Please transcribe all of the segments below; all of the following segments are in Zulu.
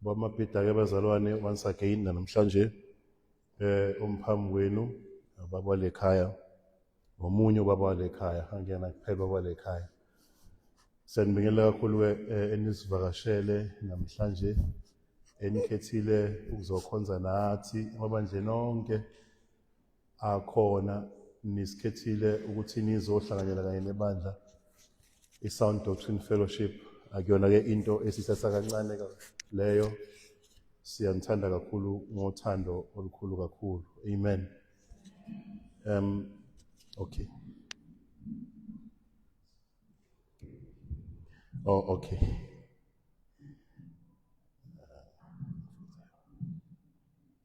Bamabhida ke bazalwane once again namhlanje umphambi wenu baba lekhaya omunye ubaba lekhaya angena kuphela baba lekhaya. Sanibingelela kakhulu enisivakashele namhlanje enikhethile ukuzokhonza nathi amabandleni onke akhona nisikhethile ukuthi nizohlanganyela kanye nebandla iSound Doctrine Fellowship. Akuyona ke into esithatha kancane leyo, siyanithanda kakhulu ngothando olukhulu kakhulu. Amen. Okay. Oh, okay.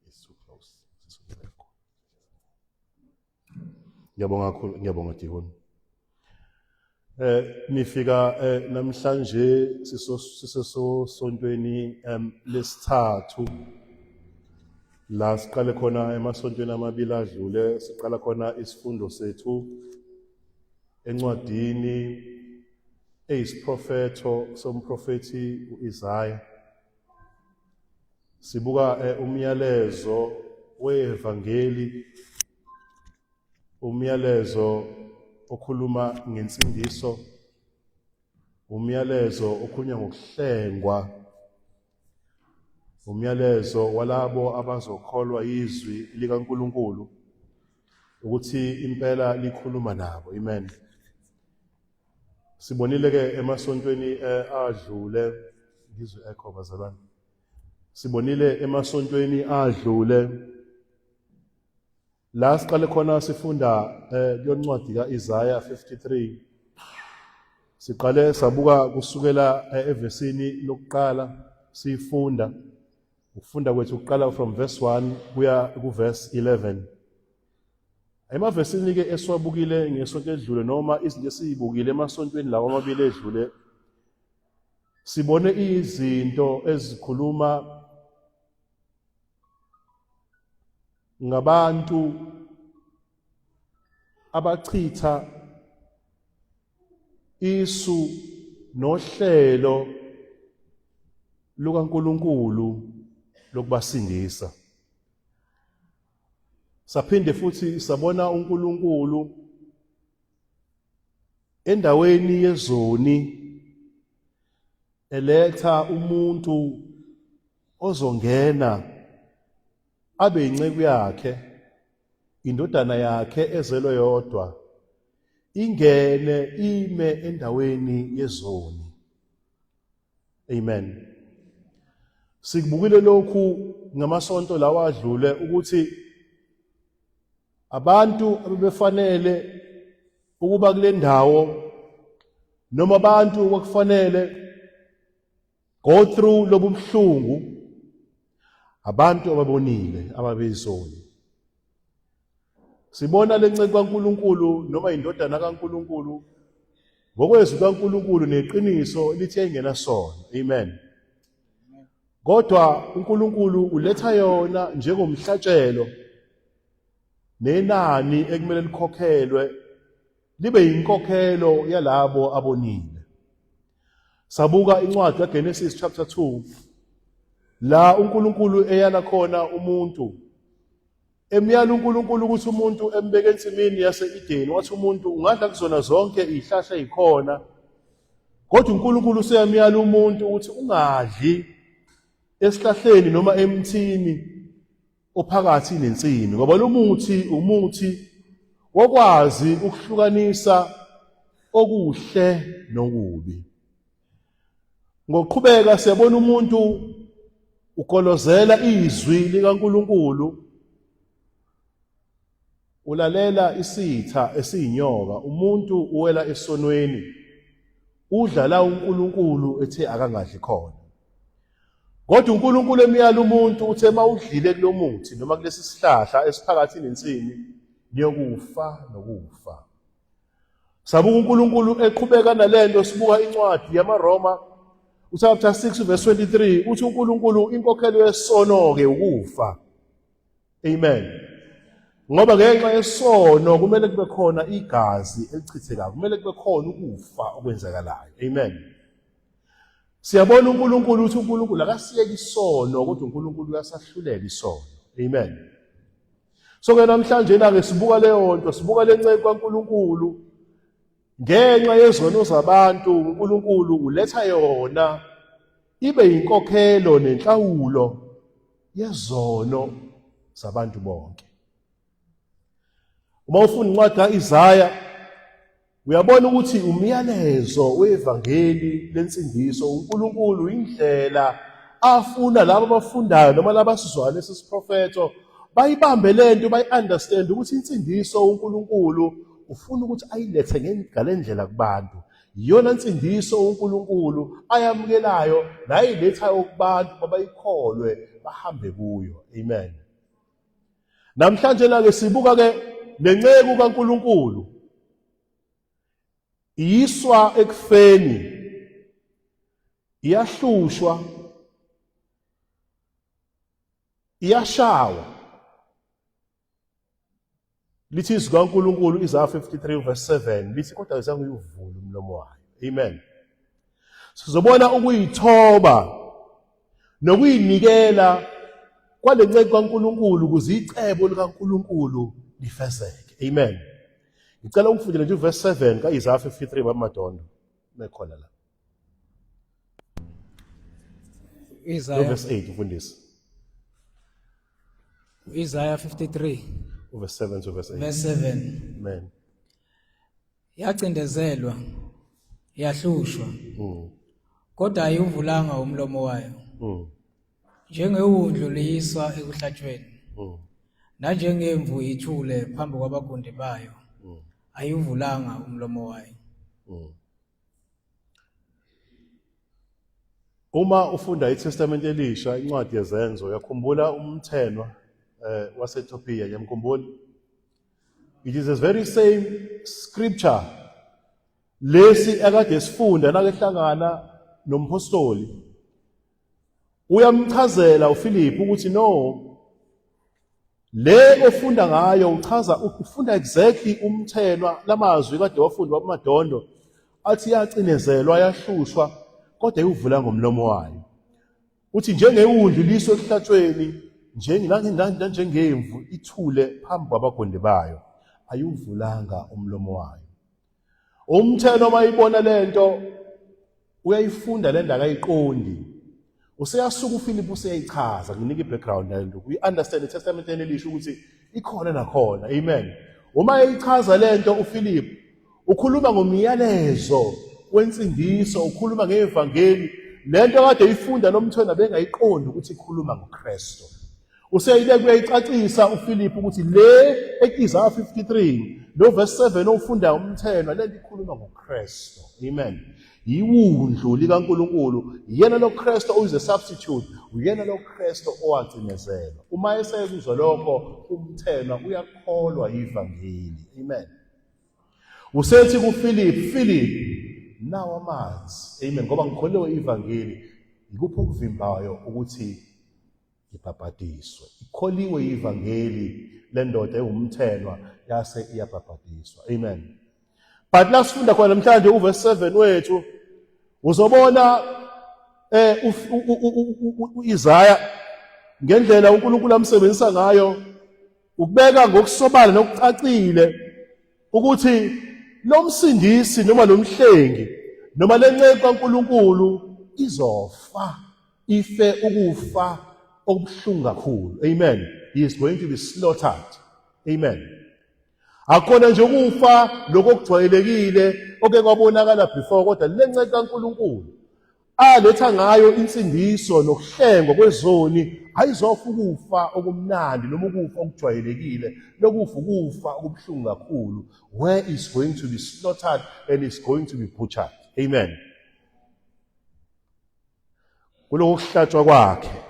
It's too close. Ngiyabonga kakhulu, ngiyabonga Dihoni. Nifika namhlanje sisosontweni lesithathu la siqale khona emasontweni amabili adlule, siqala khona isifundo sethu encwadini eyisiprofetho somprofethi uIsaya. Sibuka umyalezo weevangeli, umyalezo okhuluma ngensindiso, umyalezo okhulunya ngokuhlengwa, umyalezo walabo abazokholwa izwi likaNkulunkulu ukuthi impela likhuluma nabo. Amen. Sibonile ke emasontweni adlule, ngizwe echo bazalwane. Sibonile emasontweni adlule la siqale khona sifunda yoncwadi kaIsaya 53. Siqale sabuka kusukela evesini lokuqala sifunda ukufunda kwethu kuqala from verse 1 kuya ku verse 11. Emavesini ke esiwabukile ngesonto edlule noma izinto esizibukile emasontweni lawo amabili edlule, sibone izinto ezikhuluma ngabantu abachitha isu nohlelo lukaNkulunkulu lokubasindisa. Saphinde futhi sabona uNkulunkulu endaweni yezoni eletha umuntu ozongena abe inceku yakhe, indodana yakhe ezelwe yodwa, ingene ime endaweni yezoni. Amen. Sikubukile lokhu ngamasonto lawa adlule ukuthi abantu abebefanele ukuba kule ndawo noma abantu okufanele go through lobu buhlungu, abantu ababonile ababezoni. Sibona lenceku kaNkulunkulu noma indodana kaNkulunkulu ngokwezwi kaNkulunkulu neqiniso elithi engena sona. Amen. Kodwa uNkulunkulu uletha yona njengomhlatshelo nenani ekumele likhokhelwe libe inkokhelo yalabo abonile. Sabuka incwadi kaGenesis chapter 2 la uNkulunkulu eyala khona umuntu, emyala uNkulunkulu ukuthi umuntu embeke ensimini yase-Edeni, wathi umuntu ungadla kuzona zonke izihlahla ezikhona, kodwa uNkulunkulu useyamyala umuntu ukuthi ungadli esihlahleni noma emthini ophakathi nensimi, ngoba lo muthi umuthi wokwazi ukuhlukanisa okuhle nokubi. Ngokuqhubeka siyabona umuntu ukolozela izwi likaNkulunkulu, ulalela isitha esiyinyoka, umuntu uwela esonweni, udla la uNkulunkulu ethe akangadli khona. Kodwa uNkulunkulu emyala umuntu uthe mawudlile kulo muthi noma kulesi sihlahla esiphakathi nensimi niyokufa nokufa. Sabuka uNkulunkulu eqhubeka nalento, sibuka incwadi yamaRoma chapter 6 verse 23 uthi uNkulunkulu inkokhelo yesono ke ukufa. Amen. Ngoba ngenxa yesono kumele kube khona igazi elichithekayo, kumele kube khona ukufa okwenzakalayo. Amen. Siyabona uNkulunkulu ukuthi uNkulunkulu akasiyeki isono kodwa uNkulunkulu uyasahlulela isono. Amen. So ke namhlanje na ke sibuka leyo nto, sibuka lenceke kaNkulunkulu ngenxa yezono zabantu. uNkulunkulu uletha yona ibe inkokhelo nenhlawulo yezono zabantu bonke. Uma ufunda incwadi kaIsaya uyabona ukuthi umyalezo wevangeli lensindiso. uNkulunkulu indlela afuna labo abafundayo noma labo abasizwayo lesi siprofeto bayibambe lento, bayi-understand ukuthi insindiso uNkulunkulu ufuna ukuthi ayilethe ngalendlela kubantu. Iyona nsindiso uNkulunkulu ayamukelayo nayilethayo kubantu babayikholwe bahambe kuyo. Amen. Namhlanje la ke sibuka ke lenceke kaNkulunkulu iyiswa ekufeni, iyahlushwa, iyashawa. Lithi izwi kaNkulunkulu Isaiah 53 verse 7 lithi kodwa azange uyuvule umlomo wayo. Amen. Sizobona ukuyithoba nokuyinikela kwalenceke kaNkulunkulu ukuze icebo likaNkulunkulu lifezeke. Amen. Ngicela ukufundela nje verse 7 kaIsaiah 53 bamadondo mekhona la. Isaiah Verse 8 ufundisa. Isaiah 53 Verse 7 to verse 8. verse 7. Amen. Yacindezelwa, yahlushwa, kodwa ayivulanga umlomo wayo. Njengewundlu liyiswa ekuhlatshweni, nanjengemvu ithule phambi kwabagundi bayo, ayivulanga umlomo wayo. Uma ufunda iTestament elisha, incwadi yezenzo, uyakhumbula umthenwa waseTopiya, yamkhumbula? It is the very same scripture lesi akade sifunda nakehlangana nompostoli. Uyamchazela uPhilip ukuthi no, le ofunda ngayo ufunda exactly umthenwa lamazwi kade wafundwa kumadondo athi yacinezelwa, yahlushwa kodwa ayivula ngomlomo wayo. Uthi njengewundlu liswe ekuhlatshweni, njengemvu ithule phambi kwabagundi bayo, ayivulanga umlomo wayo. Umthenwa mayibona lento uyayifunda le ndaba ayiqondi. Useyasuka uPhilip useyichaza, nginika ibackground lento. We understand the Testament elisha ukuthi ikhona nakhona. Amen. Uma eyichaza lento uPhilip ukhuluma ngomyalezo wensindiso, ukhuluma ngevangeli. Lento kade ifunda nomthona bengayiqondi ukuthi ikhuluma ngoKristu. Useyile kuyayicacisa uPhilip ukuthi le eIsaiah 53 lo verse 7 ofunda umthenwa lento ikhuluma ngoKristu. Amen. Iwundlu likaNkulunkulu, yena lo Kristu oyize substitute, uyena lo Kristu owacinezelwa. Uma esezizwa lokho umthenwa uyakholwa ivangeli. Amen. Usethi kuPhilip, Philip, nawa amanzi. Amen. Ngoba ngikholwe ivangeli, ikuphi okuvimbayo ukuthi ibhabhadiswe? Ikholiwe ivangeli lendoda ewumthenwa yase iyabhabhadiswa. Amen. But la sifunda khona namhlanje uverse 7 wethu uzobona uIsaiah ngendlela uNkulunkulu amsebenzisa ngayo ukubeka ngokusobala nokucacile ukuthi lo msindisi noma lo mhlengi noma lenceke kaNkulunkulu izofa, ife ukufa okubuhlungu kakhulu. Amen. He is going to be slaughtered. Amen. Akona nje ukufa lokujwayelekile oke kwabonakala before, kodwa lenceke kaNkulunkulu aletha ngayo insindiso nokuhlengwa kwezoni ayizofa ukufa okumnandi noma ukufa okujwayelekile, lokufa ukufa okubuhlungu kakhulu, where is going to be slaughtered and is going to be butchered. Amen. Kulokuhlatshwa kwakhe,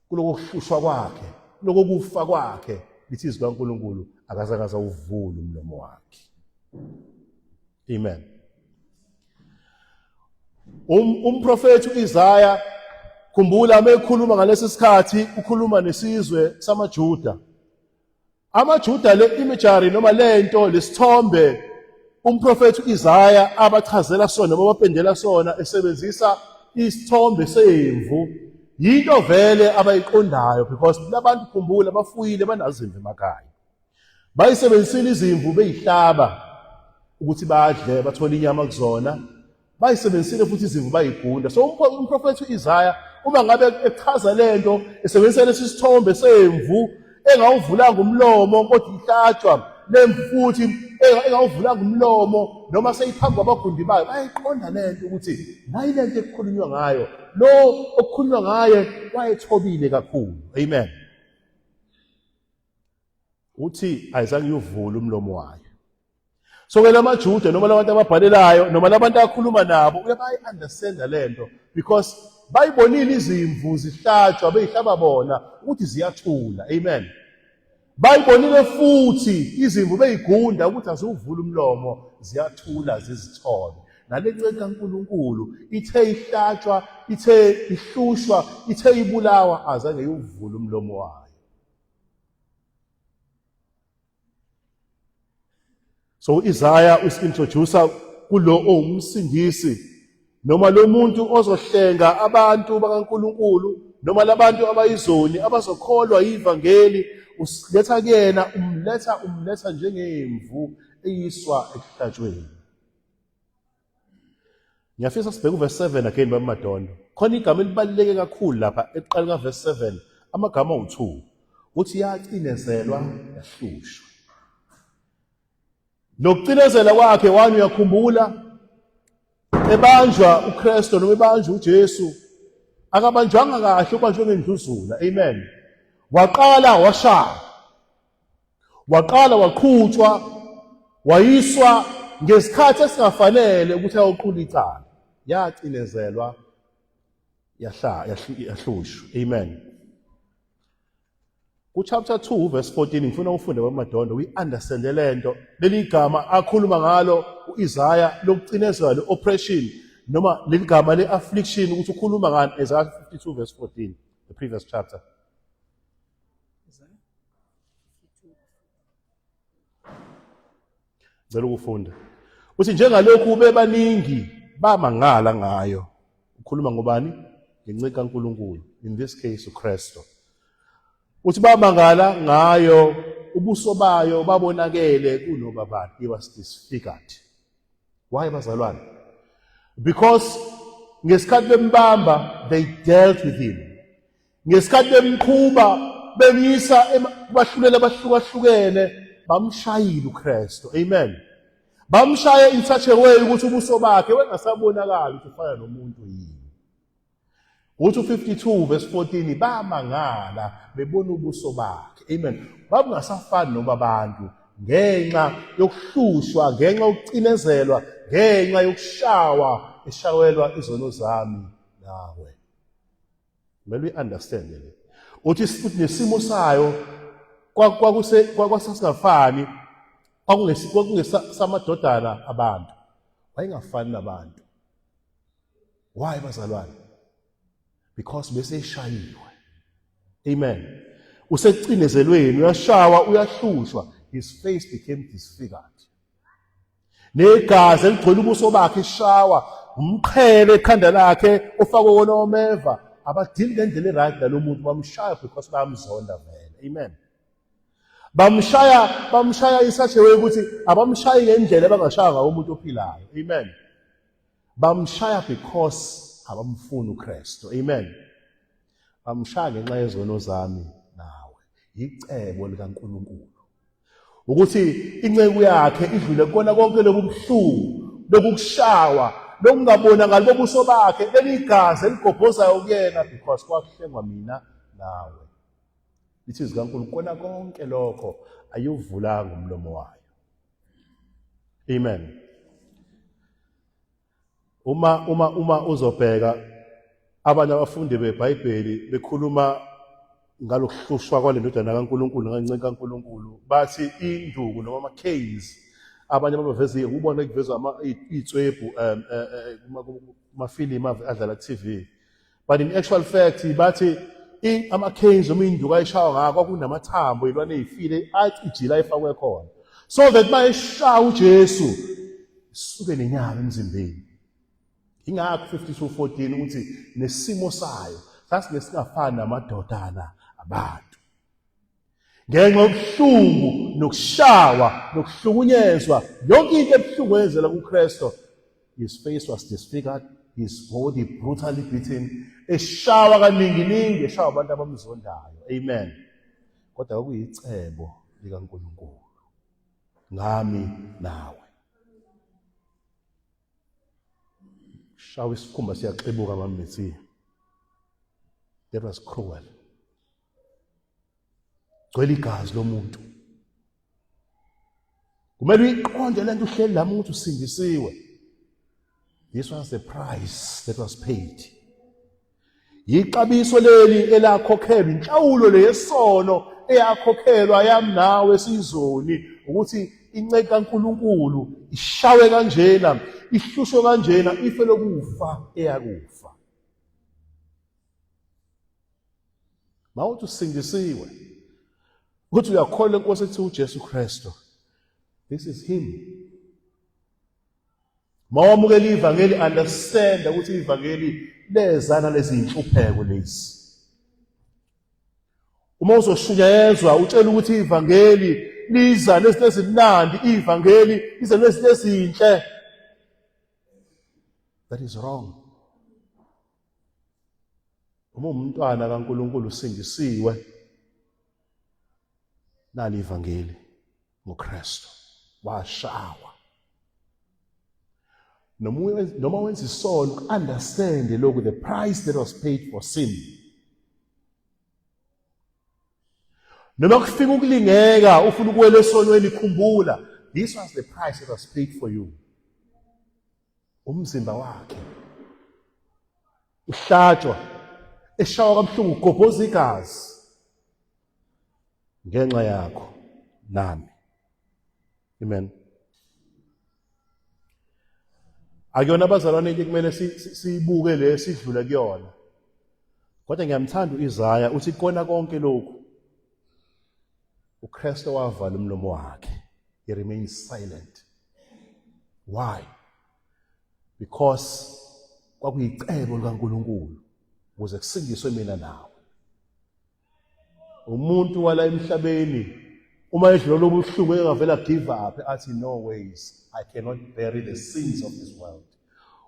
kulokuhlushwa kwakhe, kulokufa kwakhe, lithi izwi kaNkulunkulu akazange uvule umlomo wakhe. Amen. Umprofethi uIsaiah, khumbula mekhuluma ngalesi sikhathi ukhuluma nesizwe samaJuda. AmaJuda le imagery noma lento lesithombe umprofethi uIsaiah abachazela sona noma bapendela sona esebenzisa isithombe semvu yinto vele abayiqondayo because labantu khumbula bafuyile banazo izimvu emakhaya. Bayisebenzisile izimvu beyihlaba ukuthi badle bathole inyama kuzona. Bayisebenzisile futhi izimvu bayigunda. So umprofethi uIsaya uma ngabe echaza lento esebenzisa lesi sithombe semvu engawuvulanga umlomo kodwa ihlatshwa lemvu futhi engawuvulanga umlomo noma seyiphambi kwabagundi bayo bayayiqonda lento ukuthi nayi lento ekukhulunywa ngayo lo okukhulunywa ngaye wayethobile kakhulu. Amen. Uthi ayizange uvule umlomo wayo. So ke lamaJuda noma labantu ababhalelayo noma labantu akhuluma nabo uyabayi-understand lento because bayibonile izimvu zihlatshwa beyihlaba bona ukuthi ziyathula. Amen. Bayibonile futhi izimvu beyigunda ukuthi aziwuvula umlomo ziyathula zizithole. Nalenceka kaNkulunkulu ithe ihlatshwa, ithe ihlushwa, ithe ibulawa azange uvule umlomo wayo. So Isaiah usintroduce kulo umsindisi noma lo muntu ozohlenga abantu bakaNkulunkulu noma labantu abayizoni abazokholwa ivangeli usiletha kuyena umletha njengemvu eyiswa ehlatshweni. Ngiyafisa sibheke uverse 7 again bamadondo. Khona igama elibaluleke kakhulu lapha eqala kaverse 7 amagama u2 uthi yacinezelwa yahlushwa. Nokucinezela kwakhe wani uyakhumbula ebanjwa uKristu noma ebanjwa uJesu akabanjwanga kahle ubanjwe ngendluzula. Amen. Waqala washaya, waqala waqhutshwa, wayiswa ngesikhathi esingafanele ukuthi ayoqula icala. Yacinezelwa yahlushwa. Amen. Chapter 2 verse 14 ngifuna ufunde kwamadondo uyi-understand lento leli gama akhuluma ngalo uIsaya lokucinezela le-oppression noma leli gama le-affliction ukuthi ukhuluma ngani. Isaiah 52 verse 14 the previous chapter. Ngicela ukufunda uthi njengalokhu bebaningi bamangala ngayo. Ukhuluma ngobani? Ngenceka kaNkulunkulu, in this case uKristu. Uthi bamangala ngayo ubuso bayo babonakele kunoba bathi he was disfigured. Why bazalwane? Because ngesikhathi bembamba they dealt with him. Ngesikhathi bemqhuba bemisa bahlulela bahlukahlukene bamshayile uKristu. Amen. Bamshaya in such a way ukuthi ubuso bakhe wengasabonakali ukuthi ufana nomuntu yini. Uthi 52 verse 14 bamangala bebona ubuso bakhe. Amen. Babungasafani nobabantu ngenxa yokuhlushwa, ngenxa yokucinezelwa, ngenxa yokushawa eshawelwa izono zami nawe. Kumele uyi-understand le. Uthi nesimo sayo kwasasingafani kwakungesamadodana abantu. Wayengafani nabantu. Why bazalwane? Because bese eshayiwe. Amen. Usecinezelweni uyashawa uyahlushwa, his face became disfigured. Negazi eligcwele ubuso bakhe eshawa, umqhele ekhanda lakhe ofakwe wona omeva. Abadili ngendlela eright nalo muntu bamshaya because bayamzonda vele. Amen. Bamshaya isache way ukuthi abamshayi ngendlela abangashaya ngayo umuntu ophilayo. Amen. Bamshaya because abamfuna uKristu. Amen. Bamshaya ngenxa yezono zami nawe. Icebo likaNkulunkulu ukuthi inceku yakhe idlule kona konke lokubuhlungu, lokushawa, lokungabonakali bobuso bakhe, leligazi eligobhozayo kuyena because kwakuhlengwa mina nawe. Lithi zikaNkulunkulu kona konke lokho ayuvulanga umlomo wayo. Amen. Uma uzobheka abanye abafundi beBhayibheli bekhuluma ngalokuhlushwa kwale ndodana kaNkulunkulu ngenceka kaNkulunkulu bathi induku noma ama-caves abanye babaveze ubona kuvezwa iy'tswebhu kumafilimu adlala ku-TV, but in actual fact bathi ama-caves noma induku ayishawa ngako kwakunamathambo ilwane ey'file athi ijila ayifakwe khona so that uma eshaya uJesu isuke nenyama emzimbeni. Ingakho 52:14 ukuthi nesimo sayo sasingafani namadodana abantu. Ngenxa yobuhlungu nokushawa nokuhlukunyezwa yonke into ebuhlungu eyenzela kuKristu, his face was disfigured, his body brutally beaten, eshawa kaninginingi, eshawa abantu abamzondayo. Amen. Kodwa kwakuyicebo likaNkulunkulu ngami nawe. Shawa isikhumba siyaxibuka mamithi. That was cruel. Gcwele igazi lomuntu. Kumele uyiqonde lento uhleli lami ukuthi usindisiwe. This was the price that was paid. Yixabiso leli elakhokhelwa, inhlawulo leyesono eyakhokhelwa yami nawe sizoni ukuthi inceke kaNkulunkulu ishawe kanjena, ihlushwe kanjena, ife lokufa eyakufa. Mawuthi usindisiwe, ukuthi uyakholwa eNkosi ethu uJesu Kristu. This is him. Mawamukela ivangeli, understand ukuthi ivangeli lezana lezi inhlupheko lezi. Uma uzoshunyayezwa utshela ukuthi ivangeli liza nezinto ezimnandi, ivangeli liza nezinto ezinhle. That is wrong. Uma umntwana kaNkulunkulu usindisiwe, nali ivangeli ngoKristu washawa. Noma wenza isono, understand lokhu, the price that was paid for sin. Noma kufika ukulingeka ufuna ukuwela esonweni, khumbula, this was the price that was paid for you. Umzimba wakhe uhlatshwa, eshawa kabuhlungu, ugobhoza igazi ngenxa yakho nami. Amen. Akuyona abazalwane into kumele siyibuke le sidlule kuyona. Kodwa ngiyamthanda uIsaya uthi kona konke lokhu uKristu wavala umlomo wakhe. He remains silent. Why? Because kwakuyicebo likaNkulunkulu ukuze kusindiswe mina nawe. Umuntu wala emhlabeni uma edlula ubuhlungu engavela give up athi no ways, I cannot bury the sins of this world.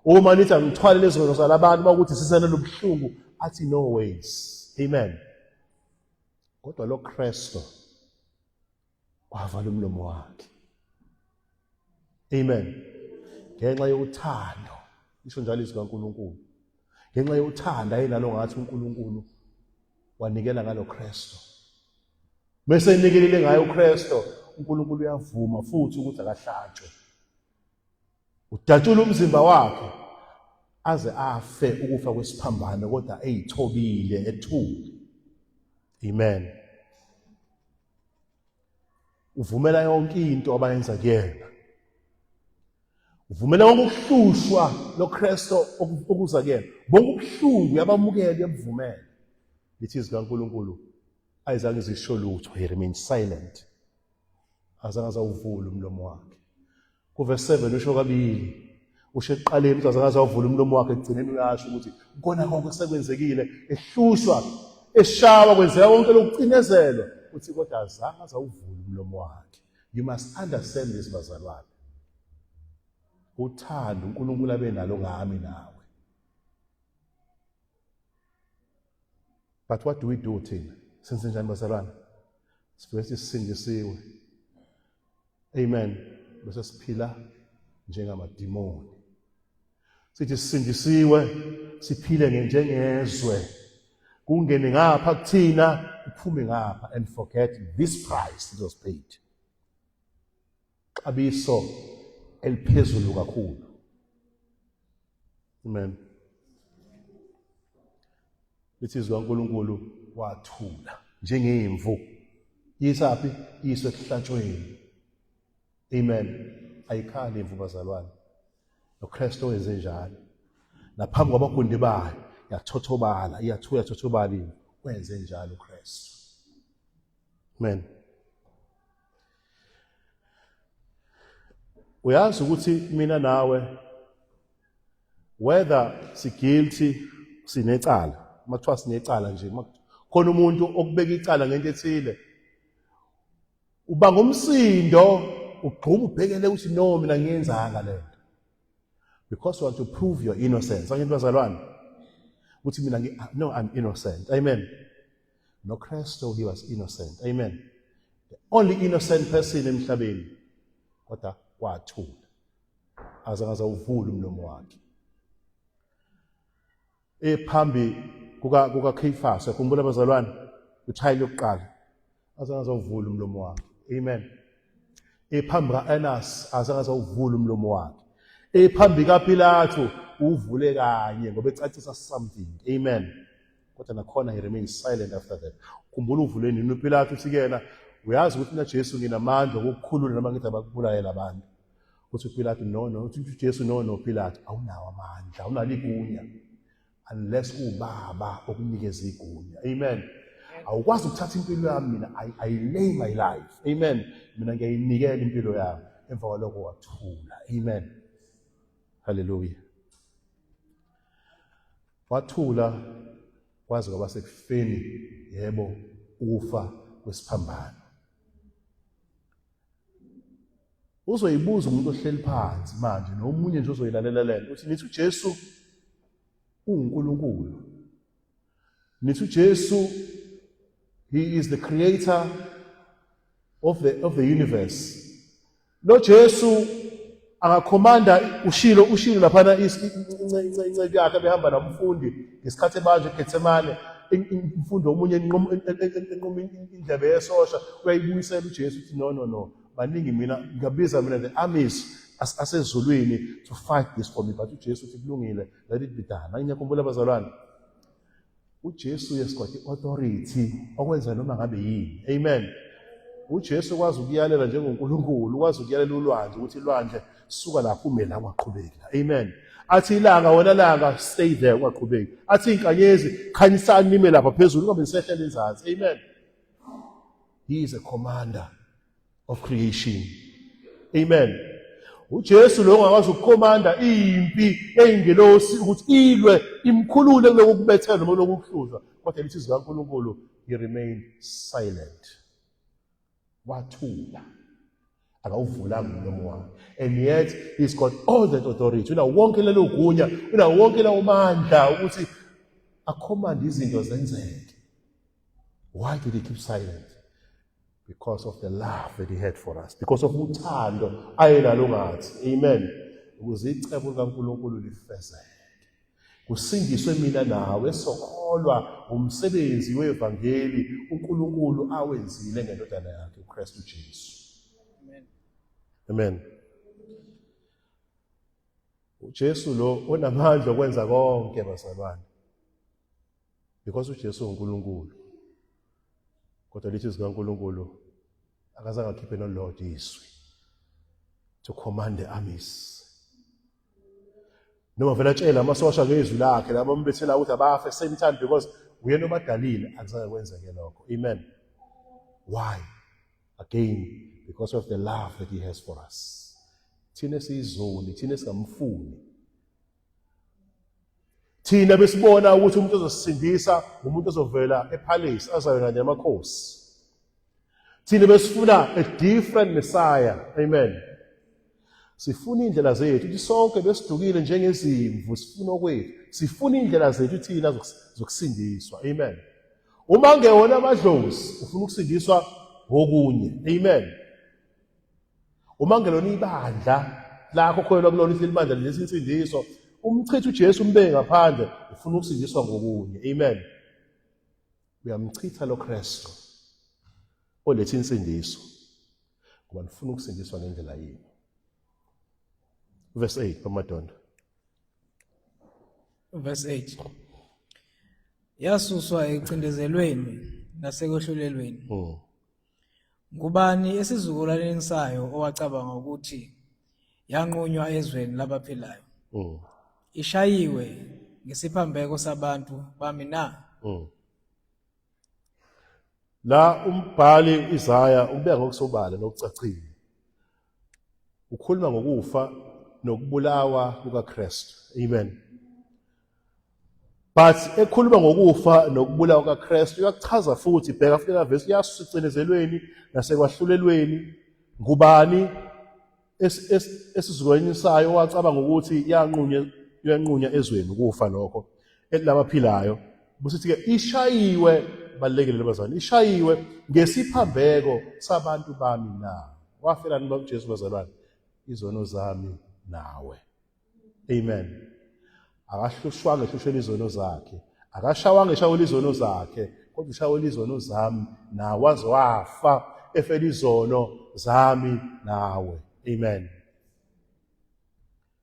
Uma nithi angithwale lezo zalabantu bakuthi sisana lobuhlungu athi no ways. Amen. Kodwa lo Kristu wavala umlomo wakhe. Amen. Ngenxa yothando, isho njalo izwi kaNkulunkulu. Ngenxa yothanda ayinalo ngathi uNkulunkulu wanikela ngalo Kristu. Bese enikelele ngayo uKristu, uNkulunkulu uyavuma futhi ukuthi akahlatshwe. Udatshula umzimba wakhe aze afe ukufa kwesiphambano, kodwa eyithobile ethule. Amen. Uvumela yonke into abayenza kuyena. Uvumela wonke ukuhlushwa loKristu okuza kuyena. Bonke ubuhlungu yabamukela yabuvumela. Lithi izwi kaNkulunkulu ayizange zisho lutho, he remains silent. Azange azawuvula umlomo wakhe. Kuverse 7 usho kabili. Usho ekuqaleni ukuthi azange azawuvula umlomo wakhe, ekugcineni uyasho ukuthi kona konke sekwenzekile, ehlushwa, eshawa, kwenzeka konke lokucinezelwa. Uthi kodwa azange azawuvula umlomo wakhe. You must understand this, bazalwane. Uthando uNkulunkulu abe nalo ngami nawe. But what do we do thina? Senze njani bazalwane? Sifike sisindisiwe. Amen. Bese siphila njengamadimoni. Sithi sisindisiwe, siphile njengezwe. Kungene ngapha kuthina, uphume ngapha and forget this price that was paid. Xabiso eliphezulu kakhulu. Amen. Lithi izwi kaNkulunkulu wathula njengemvu. Yisaphi? Iswe ehlatshweni. Amen. Ayikhali imvu bazalwane. noKristu wenze njalo. Naphambi kwabagundi bayo yathothobala, yathothobala wenze njalo uKristu. Amen. Uyazi ukuthi mina nawe whether si-guilty, sinecala. Makuthiwa sinecala nje, khona umuntu okubeka icala ngento ethile, uba ngumsindo, ugquma ubhekele ukuthi no, mina ngiyenzanga le nto. Because you want to prove your innocence. Angithi bazalwane? Uthi mina no, I'm innocent. Amen. No, Kristo, he was innocent. Amen. The only innocent person emhlabeni. Kodwa wathula. Azangaze uvule umlomo wakhe. Ephambi kuka Caiphas, yakhumbula bazalwane, uthayile yokuqala. Azangaze uvule umlomo wakhe. Amen. Ephambi ka-Anas, azangaze uvule umlomo wakhe. Ephambi kaPilato, uvule kanye ngoba ecacisa something. Amen. Kodwa nakhona he remains silent after that. Khumbula uvule nini uPilato uthi kena, uyazi ukuthi na Jesu nginamandla okukhulula noma ngithi abakubulalela abantu. Uthi uPilato no, uthi uJesu no Pilato, awunawo amandla, awunalo igunya unless ubaba okunikeza igunya. Amen. Awukwazi ukuthatha impilo yami mina, I lay my life. Amen. Mina ngiyayinikela impilo yami emva kwalokho wathula. Amen. Hallelujah. Wathula kwaze kwaba sekufeni, yebo, ukufa kwesiphambano. Uzoyibuza umuntu ohleli phansi manje nomunye nje uzoyilalela lento uthi nithi uJesu uNkulunkulu. Nithi uJesu, he is the creator of the universe. Lo Jesu angakhomanda ushilo laphana inceke yakhe behamba namfundi ngesikhathi manje eGetsemane, imfundo omunye enqoma indlebe yesosha, uyayibuyisela uJesu uthi no, baningi mina ngabiza mina the armies asezulwini to fight this for me, but uJesu uthi kulungile, let it be done. Ngiyakhumbula abazalwane, uJesu yesikhathi authority okwenza noma ngabe yini. Amen. uJesu kwazi ukuyalela njengoNkulunkulu, kwazi ukuyalela ulwandle ukuthi ilwandle suka lapho ume la waqhubeka. Amen. Athi ilanga wona langa stay there waqhubeka. Athi inkanyezi khanyisani nime lapha phezulu ngoba nisehlela enzansi. Amen. He is a commander of creation. Amen. uJesu lo ongakwazi ukukomanda impi eyingelosi ukuthi ilwe imkhulule kuloko kubethela noma kuloko kuhluzwa, kodwa lithi zikaNkulunkulu he remained silent. Wathula, akawuvulanga umlomo wakhe, and yet he's got all that authority. Una wonke lelo gunya, una wonke lawo mandla ukuthi akhomande izinto zenzeke. Why did he keep silent? Because of the love that he had for us, because of uthando ayenalo ngathi. Amen. Ukuze icebo likaNkulunkulu lifezeke, kusindiswe mina nawe sokholwa umsebenzi wevangeli uNkulunkulu awenzile ngendodana yakhe uKristu Jesu. Amen. Amen. uJesu lo onamandla okwenza konke bazalwane, because uJesu uNkulunkulu. Kodwa lithi zikaNkulunkulu akazange akhiphe noLord izwi to command the armies. Noma vele atshela amasosha ngezwi lakhe laba mbethela ukuthi abafe same time because uyena obadalile, akuzange kwenzeke lokho. Amen. Why? Again, because of the love that he has for us. Thina siyizoni, thina singamfuni. Thina besibona ukuthi umuntu ozosindisa umuntu ozovela epalace azayona namakhosi. Thina besifuna a different Messiah. Amen. Sifuna indlela zethu, ukuthi sonke besidukile njengezimvu sifuna okwethu. Sifuna indlela zethu thina zokusindiswa. Amen. Uma ngewona amadlozi ufuna ukusindiswa ngokunye. Amen. Uma ngelona ibandla lakho khoyelwa kulona ibandla lesinsindiso, umchitha uJesu umbeke ngaphandle, ufuna ukusindiswa ngokunye. Amen. Uyamchitha lo Kristu oletha insindiso ngoba nifuna ukusindiswa ngendlela yini. Verse 8 Pamadondo. Verse 8. Yasuswa ecindezelweni nasekwehlulelweni. Ngubani esizukulwaneni sayo owacabanga ukuthi yanqunywa ezweni labaphilayo? Ishayiwe ngesiphambeko sabantu bami na? La umbhali Isaya ubeka ngokusobala nokucacile. Ukhuluma ngokufa nokubulawa kukaKristu. Amen. But ekhuluma ngokufa nokubulawa kaKristu uyakuchaza futhi bheka futhi verse yasicelezelweni nasekwahlulelweni ngubani esizukulwaneni sayo owacabanga ukuthi yanqunya ezweni ukufa lokho elabaphilayo busithi ke ishayiwe balekele lebazalwane ishayiwe ngesiphambeko sabantu bami na wafela nini bakuJesu bazalwane izono zami nawe amen akahlushwanga ehlushela izono zakhe akashawanga eshawela izono zakhe kodwa ushawela izono zami nawe waze wafa efela izono zami nawe amen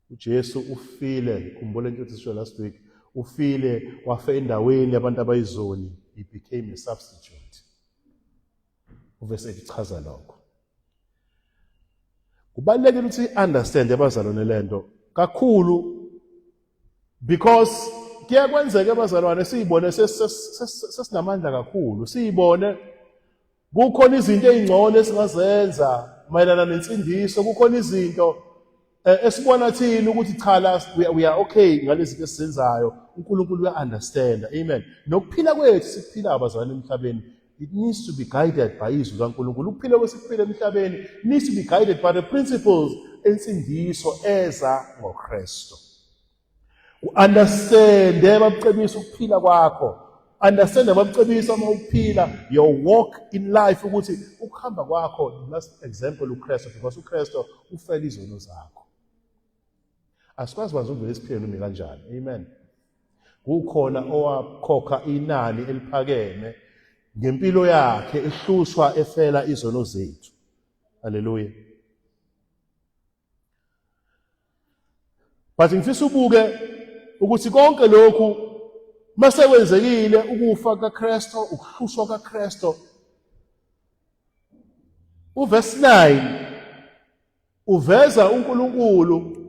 uJesu ufile khumbula into esisho last week ufile wafa endaweni yabantu abayizoni he became a substitute uvese ichaza lokho kubalekile ukuthi understand abazalwane lento kakhulu because kuyakwenzeka abazalwane siyibone sesinamandla kakhulu siyibone kukhona izinto ezingcono esingazenza mayelana nensindiso kukhona izinto esibona thina ukuthi cha we are okay ngalezi zinto esizenzayo uNkulunkulu uya-understand amen nokuphila kwethu sikuphila abazalwane emhlabeni it needs to be guided by izwi kaNkulunkulu ukuphila kwesikuphila emhlabeni needs to be guided by the principles ensindiso eza ngoKristu u-understand abakucebisa ukuphila kwakho understand abakucebisa uma uphila your walk in life ukuthi ukuhamba kwakho last example uKristu because uKristu ufela izono zakho asikwazi kwanza uvele isiphile noma kanjani amen kukhona owakhokha inani eliphakeme ngempilo yakhe ehlushwa efela izono zethu haleluya but ngifisa ubuke ukuthi konke lokhu masekwenzekile ukufa kaKristu ukuhlushwa kaKristu uverse 9 uveza uNkulunkulu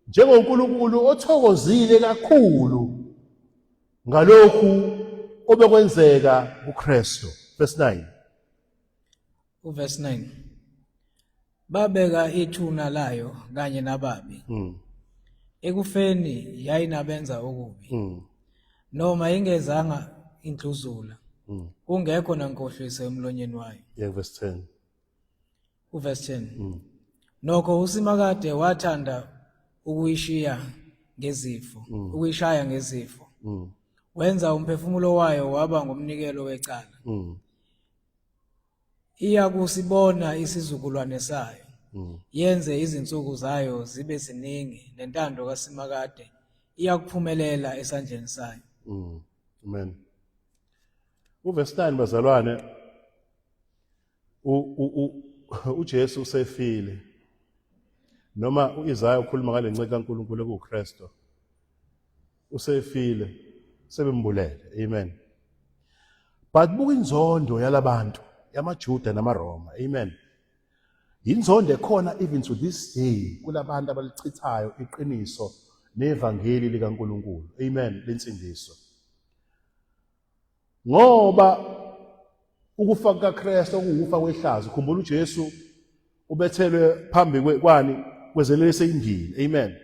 njengoNkulunkulu othokozile kakhulu ngalokhu obekwenzeka kuKristu verse 9 uverse 9 babeka ithuna layo kanye nababi ekufeni yayinabenza okubi noma ingezanga indluzula kungekho nankohliso emlonyeni wayo verse 10 uverse 10 nokho uSimakade wathanda ukuyishaya ngezifo wenza umphefumulo wayo waba ngomnikelo wecala iyakusibona isizukulwane sayo yenze izinsuku zayo zibe ziningi nentando kaSimakade iyakuphumelela esandleni sayo amen uverse 9 bazalwane uJesu usefile noma uIsaya ukhuluma ngale nceka kaNkulunkulu ekuKristu usefile sebembulele amen but buka inzondo yalabantu yamaJuda namaRoma amen inzondo ekhona even to this day kulabantu abalichithayo iqiniso nevangeli likaNkulunkulu amen lensindiso ngoba ukufa kaKristu ukufa kwehlazo khumbula uJesu ubethelwe phambi kwani kwezelele seyindile amen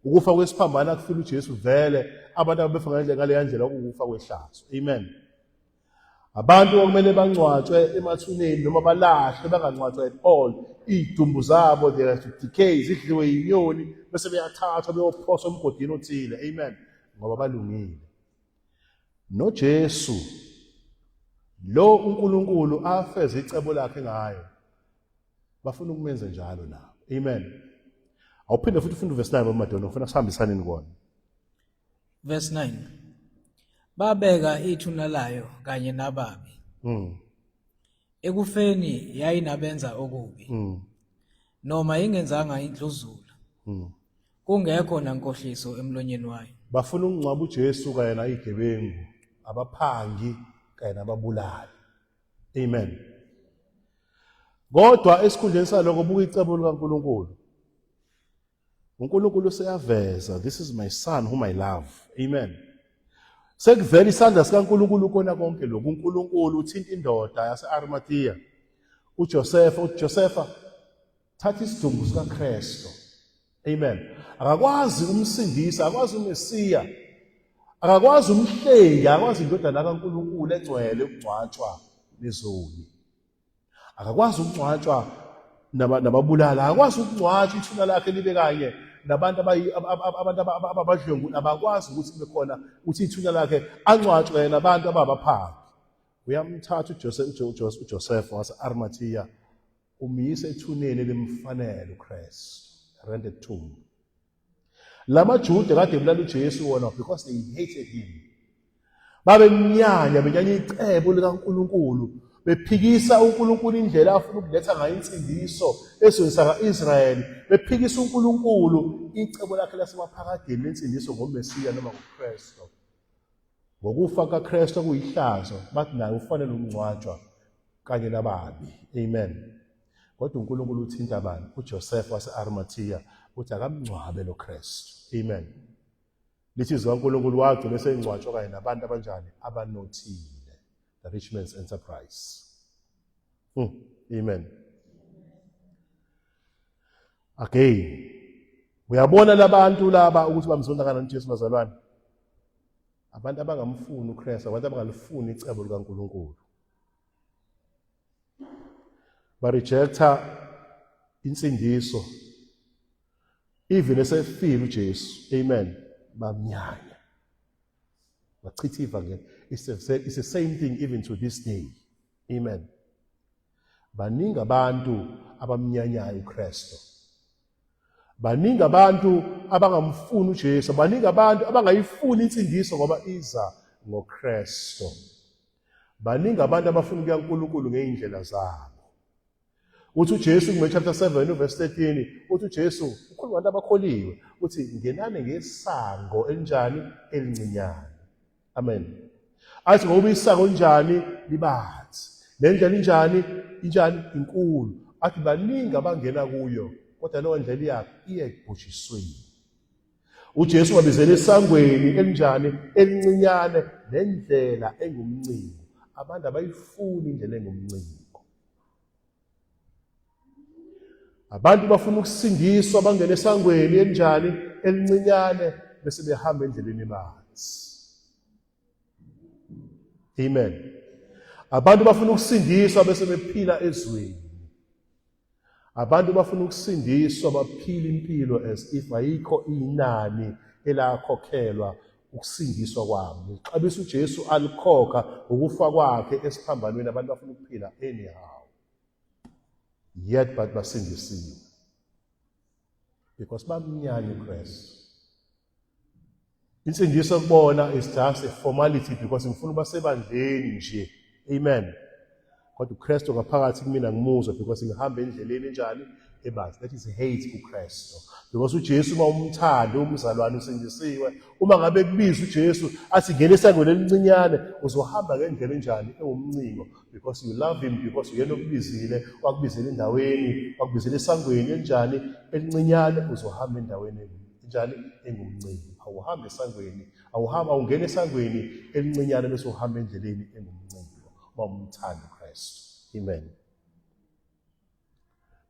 ukufa kwesiphambana kufika uJesu vele abantu ababefa ngale ndlela ukufa kwehlazo amen abantu okumele bangcwatshwe emathuneni noma balahle bangangcwatshwa at all idumbu zabo they have to decay zidliwe yinyoni bese beyathathwa beyophoswa emgodini othile amen ngoba balungile noJesu lo uNkulunkulu afeze icebo lakhe ngayo bafuna ukumenza njalo nabo amen awuphinde futhi ufunda verse 9 Madonna ufuna sihambisane nikona verse 9 babeka ithuna layo kanye nababi ekufeni yayinabenza okubi noma ingenzanga indluzula kungekho nankohliso emlonyeni wayo bafuna ukungcwaba uJesu kanye nayigebengu abaphangi kanye nababulali amen kodwa esikhundleni saloko buka icebo likaNkulunkulu uNkulunkulu useyaveza this is my son whom I love amen sekuvela isandla sikaNkulunkulu kona konke lokhu uNkulunkulu uthinta indoda yase-Arimathea uJosefa thatha isidumbu sikaKristu amen akakwazi umsindisa akakwazi uMesiya Akakwazi umhlengi, akakwazi indodana kaNkulunkulu egcwele ukungcwatshwa nezoni. Akakwazi ukungcwatshwa nababulala, akakwazi ukungcwatshwa ithuna lakhe libe kanye nabantu abadlwenguli, abakwazi ukuthi kube khona ukuthi ithuna lakhe angcwatshwe nabantu ababaphansi. Uyamthatha uJoseph wase-Arimathea umyise ethuneni lemfanele uKristu, rented tomb. LamaJuda kade bulala uJesu wona because they hated him. Babemnyanya, benyanya icebo likaNkulunkulu, bephikisa uNkulunkulu indlela afuna ukuletha ngayo insindiso esizweni saka-Israyeli, bephikisa uNkulunkulu icebo lakhe lasemaphakadeni lensindiso ngoMesiya noma ngoKristu. Ngokufa kaKristu kuyihlazo, bathi naye ufanele ukungcwatshwa kanye nababi. Amen. Kodwa uNkulunkulu uthinta abantu, uJoseph wase-Arimathea uthi akamngcwabe lo Kristu. Amen. Lithi izwi kaNkulunkulu wagcina esengcwatshwa kanye nabantu abanjani? Abanothile. The Rich Man's Enterprise. Amen. Again, uyabona labantu laba ukuthi bamzonda kanjani uJesu bazalwane? Abantu abangamfuni uKristu, abantu abangalifuni icebo likaNkulunkulu. Barejecta insindiso. Even esefile uJesu. Amen. Bamnyanya. Bachitha ivangeli. It's the same thing even to this day. Amen. Baningi abantu abamnyanyayo uKristu. Baningi abantu abangamfuni uJesu, baningi abantu abangayifuni insindiso ngoba iza ngoKristu. Baningi abantu abafuna ukuya kuNkulunkulu ngeindlela zabo. Uthi uJesu kuMatthew chapter 7 verse 13, uthi uJesu ukhuluma abantu abakholiwe, uthi ngenane ngesango elinjani? Elincinyane. Amen. Athi ngoba isango njani libathi, nendlela injani inkulu. Athi baningi abangena kuyo, kodwa leyo ndlela yakhe iya ekubhujisweni. uJesu wabizela esangweni elinjani? Elincinyane, nendlela engumncingo. Abantu abayifuni indlela engumncingo. Abantu bafuna ukusindiswa, bangena esangweni elinjani? Elincinyane, bese behamba endleleni ebanzi. Amen. Abantu bafuna ukusindiswa bese bephila ezweni. Abantu bafuna ukusindiswa baphila impilo as if ayikho inani elakhokhelwa ukusindiswa kwabo. Xabisa uJesu alikhokha ukufa kwakhe esiphambanweni, abantu bafuna ukuphila anyhow. Yet but basindisiwe. Because bamnyanya uKristu. Insindiso kubona is just a formality because ngifuna basebandleni nje. Amen. Kodwa uKristu ngaphakathi kumina ngimuzwa because ngihamba endleleni enjani? Ebanzi. That is hate kuKristu. Because uJesu uma umthanda umzalwane usindisiwe, uma ngabe kubiza uJesu athi ngene esangweni elincinyane, uzohamba ngendlela enjani? Engumncingo. Because you love him, because uyena okubizile, wakubizela endaweni, wakubizela esangweni enjani? Elincinyane, uzohamba endaweni enjani? Engumncingo. Awuhambe esangweni, awungena esangweni elincinyane bese uhamba endleleni engumncingo. Umthanda uKristu. Amen.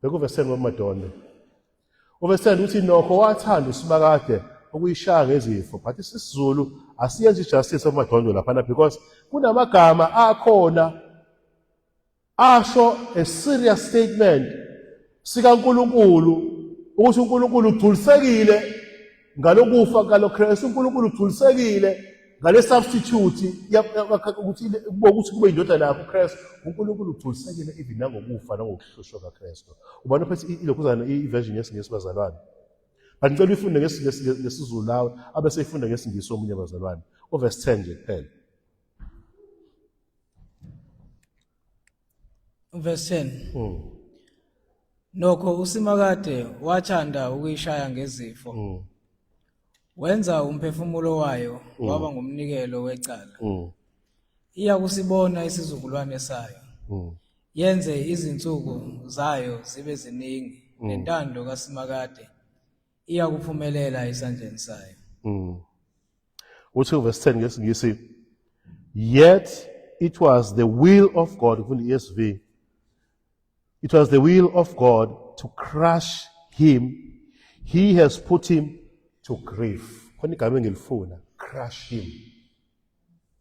Bekuveseni ngoMadonde. Uveseni uthi nokho wathanda uSibakade ukuyishaya ngezifo, but isiZulu asiyenzi justice ngoMadonde lapha because kunamagama akhona asho a serious statement sikaNkulunkulu ukuthi uNkulunkulu ugculisekile ngalokufa kaKristu, uNkulunkulu ugculisekile ngale substitute ukuthi kube indodana yakhe uKristu. uNkulunkulu ugculisekile even nangokufa nangokuhlushwa kaKristu. Ubona phethi ilokhuzana iversion yesingisi bazalwane. But ngicela uyifunde ngesizulu lawe abese ifunda ngesingisi omunye bazalwane. Verse 10 nje kuphela. Verse 10. Nokho uSimakade wathanda ukuyishaya ngezifo. Wenza umphefumulo wayo waba ngumnikelo wecala. Iya kusibona isizukulwane sayo. Yenze izinsuku zayo zibe ziningi. Nentando kaSimakade iya kuphumelela esandleni sayo. Uthi verse 10 ngesingisi, yet it was the will of God, from the ESV, it was the will of God to crush him. He has put him to grief. Khona igama engilifuna, crush him.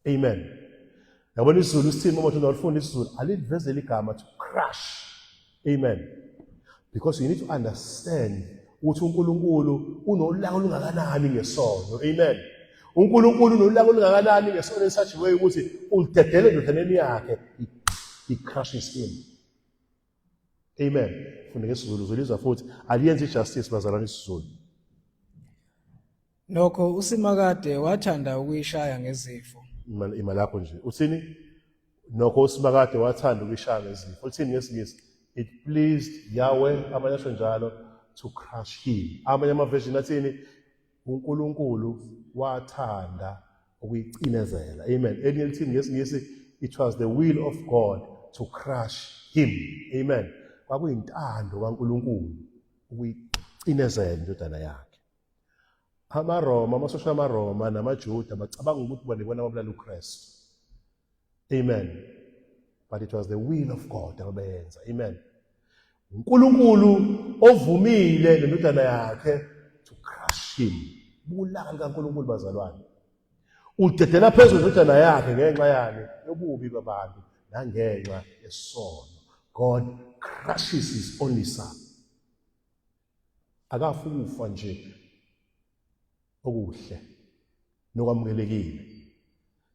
Amen. Yabona isiZulu sithini uma uthi unalifunda isiZulu alivezele igama to crush. Amen. Because you need to understand ukuthi uNkulunkulu unolaka olungakanani ngesono. Amen. uNkulunkulu unolaka olungakanani ngesono in such a way ukuthi ulidedele endodaneni yakhe, he crushes him. Amen. Funda ngesiZulu uzolizwa futhi aliyenzi justice bazalwane isiZulu. Nokho uSimakade wathanda ukuyishaya ngezifo. Ima lapho nje. Uthini? Nokho uSimakade wathanda ukuyishaya ngezifo. Uthini ngesingisi? It pleased Yahweh, amanye asho njalo, to crush him. Amanye amaversion athini? uNkulunkulu wathanda ukuyicinezela. Amen. Elinye lithini ngesingisi? It was the will of God to crush him. Amen. Kwakuyintando kaNkulunkulu ukuyicinezela indodana yakhe. AmaRoma, amasosha amaRoma namaJuda bacabanga ukuthi bona babulala uKristu. Amen. But it was the will of God abayenza. Amen. uNkulunkulu ovumile lendodana yakhe to crush him. Bulaka kaNkulunkulu bazalwane. Udedela phezulu indodana yakhe ngenxa yani yobubi babantu nangenxa yesono. God crushes his only son. Akafufa nje okuhle nokwamukelekile.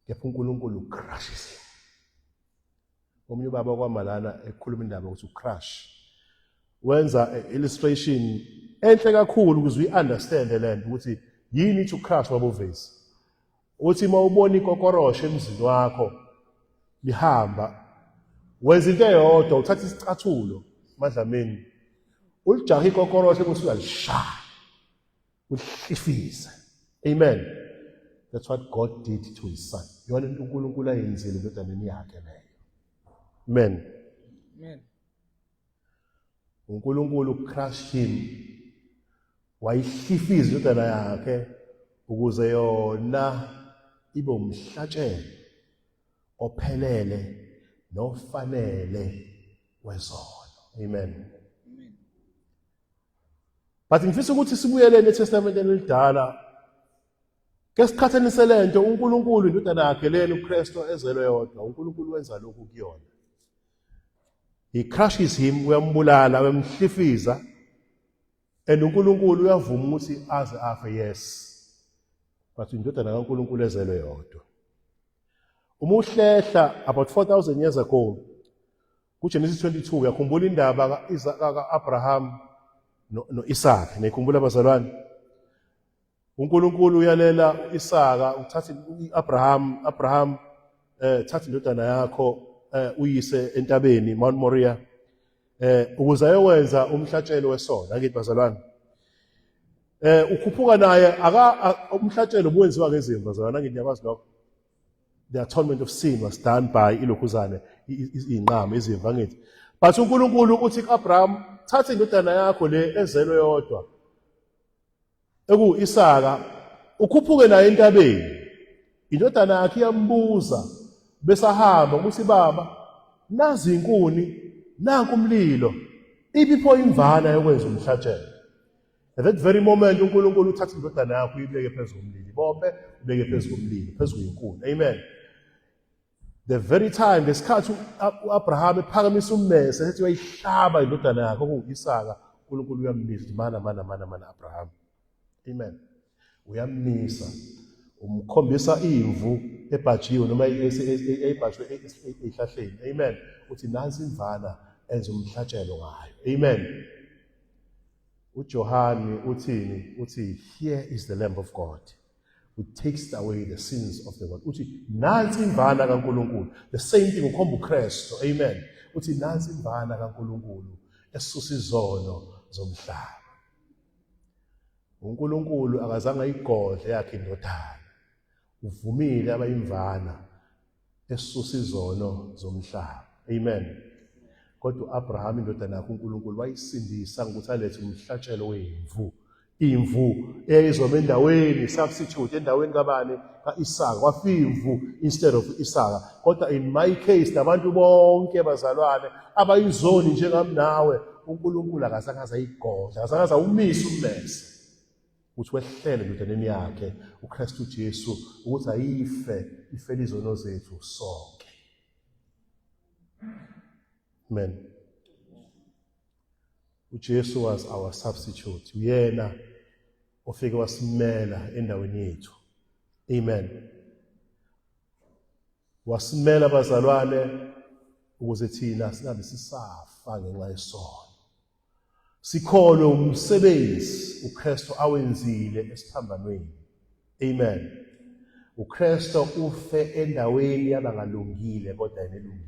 Kepha uNkulunkulu crushes him. Omunye ubaba kwaMalana ekhuluma indaba ukuthi ucrush wenza illustration enhle kakhulu ukuze uyi-understand le nto ukuthi yini to crush wabovezi. Uthi uma ubona ikokorosho emzini wakho lihamba wenza into eyodwa, uthatha isicathulo madlameni ulijaha ikokorosho bese uyalishaya ulihlifiza. Amen. That's what God did to his son. Yona into uNkulunkulu ayenzile endodaneni yakhe leyo. Amen. Amen. uNkulunkulu crush him, wayihlifiza indodana yakhe ukuze yona ibe umhlatshelo ophelele nofanele wezono. Amen. But ngifisa ukuthi sibuyelele eTestamenteni elidala. Ke sikhathanise lento uNkulunkulu indodana yakhe lena uKristu ezelwe yodwa. uNkulunkulu wenza lokhu kuyona. He crushes him, uyambulala, uyamhlifiza. And uNkulunkulu uyavuma ukuthi aze afe, yes. But indodana kaNkulunkulu ezelwe yodwa. Uma uhlehla about 4,000 years ago, kuGenesis 22 uyakhumbula indaba ka-Abraham no-Isaka. Niyakhumbula bazalwane? uNkulunkulu uyalela u-Isaka uthatha Abraham thatha indodana yakho uyise entabeni Mount Moriah ukuze ayowenza umhlatshelo wesono. Angithi bazalwane? Ukhuphuka naye umhlatshelo obuwenziwa ngezimvu bazalwane. Angithi niyabazi lokho? The atonement of sin was done by ilokhuzane inqama izimvu. Angithi? But uNkulunkulu uthi ku-Abraham, thatha indodana yakho le ezelwe yodwa Isaka, ukhuphuke naye entabeni. Indodana yakhe iyambuza bese ahamba ukuthi baba, nazi inkuni, nanku umlilo, ibipho imvana yokwenza umhlatshelo. At that very moment uNkulunkulu uthatha indodana yakhe uyibeke phezulu komlilo. Bophe ubeke phezulu komlilo, phezulu kwenkuni. Amen. The very time lesikhathi uAbraham ephakamisa ummese ethi uyayihlaba indodana yakhe okuyiSaka, uNkulunkulu uyamisa mana Abraham. Amen. Uyamisa, umkhombisa imvu ebhajiwe noma eyibhajwe ehlahleni. Amen. Uthi nansi imvana enza umhlatshelo ngayo. Amen. uJohane uthini? Uthi here is the Lamb of God who takes away the sins of the world. Uthi nansi imvana kaNkulunkulu. The same thing ukhomba uKristu. Amen. Uthi nansi imvana kaNkulunkulu esusa izono zomhlaba. uNkulunkulu akazange ayigodle yakhe indodana. Uvumile abayimvana esusa izono zomhlaba. Amen. Kodwa uAbraham indodana yakhe uNkulunkulu wayisindisa ngokuthi alethe umhlatshelo wemvu. Imvu eyayizoma endaweni substitute endaweni kabani kaIsaka. Wafika imvu instead of Isaka. Kodwa in my case nabantu bonke bazalwane abayizoni njengami nawe, uNkulunkulu akazange ayigodla, akazange awumisa ummese. ukuthi wehlele endodaneni yakhe uKristu Jesu ukuthi ife izono zethu sonke. Amen. uJesu was our substitute. Uyena ofike wasimela endaweni yethu. Amen. Wasimela bazalwane ukuze thina singabe sisafa ngenxa yesono. Sikholwe umsebenzi uKristu awenzile esiphambanweni. Amen. uKristu ufe endaweni yabangalungile kodwa enelungile.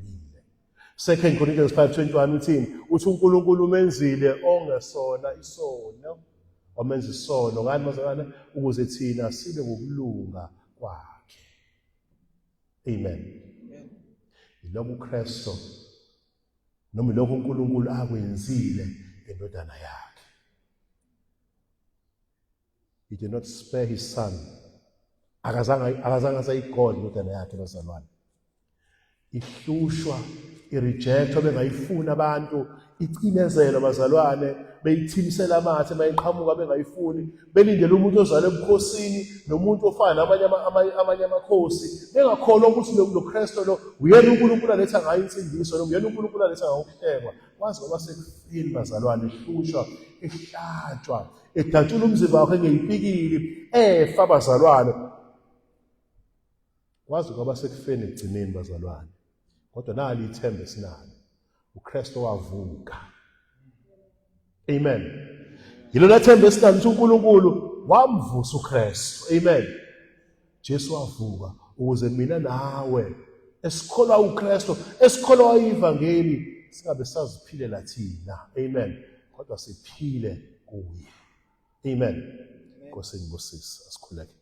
2 Corinthians 5:21 uthini? Uthi uNkulunkulu umenzile ongesona isono, wamenza isono ngani bazalwane? Ukuze thina sibe ngokulunga kwakhe. Amen. Yilokho uKristu noma lokho uNkulunkulu akwenzile endodana yakhe. He did not spare his son. Akazange sayigoli indodana yakhe bazalwane. Ihlushwa, irejectwa bengayifuni abantu, icinezelo bazalwane, beyithimisela amathe mayiqhamuka bengayifuni, belindele umuntu ozalwe ebukhosini nomuntu ofana namanye amakhosi, bengakholwa ukuthi lo Kristu lo uyena uNkulunkulu aletha ngayo insindiso, uyena uNkulunkulu aletha ngayo ukuhlengwa. Kwazi ngoba sekufini bazalwane, ihlushwa, ehlatshwa, edatshula umzimba wakhe ngeyipikili, efa bazalwane. Kwazi ngoba sekufeni ekugcineni bazalwane. Kodwa nali ithemba esinalo. uKristu wavuka. Amen. Yilo lathemba esinalo ukuthi uNkulunkulu wamvusa uKristu. Amen. Jesu wavuka ukuze mina nawe esikholwa uKristu, esikholwa ivangeli, singabe saziphilela thina. Amen. Kodwa siphile kuye. Amen. Nkosi ngibusise asikhuleke.